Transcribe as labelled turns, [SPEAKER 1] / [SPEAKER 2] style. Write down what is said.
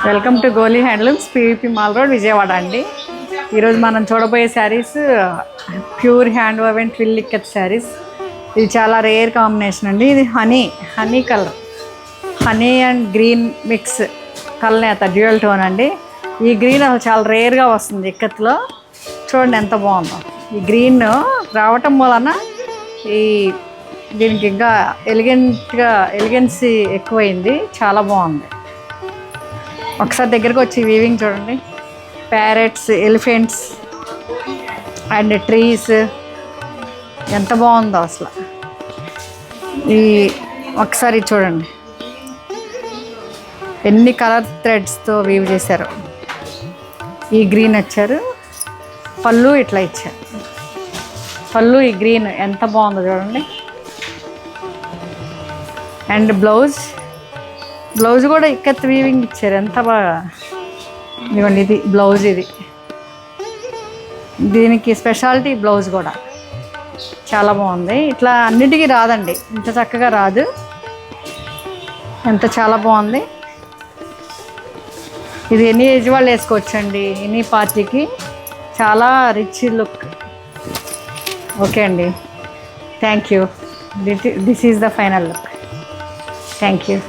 [SPEAKER 1] Welcome to Goli Handlooms, PVP Mall Road, Vijayawada అండి. ఈరోజు మనం చూడబోయే saris pure hand woven twill ikat saris. ఇది చాలా రేర్ కాంబినేషన్ అండి. ఇది honey colour, honey and green mix కలనేత డ్యూయల్ టోన్ అండి. ఈ గ్రీన్ అసలు చాలా రేర్గా వస్తుంది ఇక్కత్లో. చూడండి ఎంత బాగుందో. ఈ గ్రీన్ రావటం వలన దీనికి ఇంకా ఎలిగెన్సీ ఎక్కువైంది. చాలా బాగుంది. ఒకసారి దగ్గరకు వచ్చి వీవింగ్ చూడండి. ప్యారెట్స్, ఎలిఫెంట్స్ అండ్ ట్రీస్ ఎంత బాగుందో అసలు. ఒకసారి చూడండి ఎన్ని కలర్ థ్రెడ్స్తో వీవ్ చేశారు. ఈ గ్రీన్ వచ్చారు, పళ్ళు ఇట్లా ఇచ్చారు. పళ్ళు ఈ గ్రీన్ ఎంత బాగుందో చూడండి. అండ్ బ్లౌజ్ కూడా ఇక్కత్ వీవింగ్ ఇచ్చారు. ఎంత బాగా. ఇదిగోండి, ఇది బ్లౌజ్. దీనికి స్పెషాలిటీ బ్లౌజ్ కూడా చాలా బాగుంది. ఇట్లా అన్నిటికీ రాదండి, ఇంత చక్కగా రాదు. ఎంత చాలా బాగుంది. ఇది ఎన్ని ఏజ్ వాళ్ళు వేసుకోవచ్చండి, ఎనీ పార్టీకి. చాలా రిచ్ లుక్. ఓకే అండి, thank you. This is the final look. Thank you.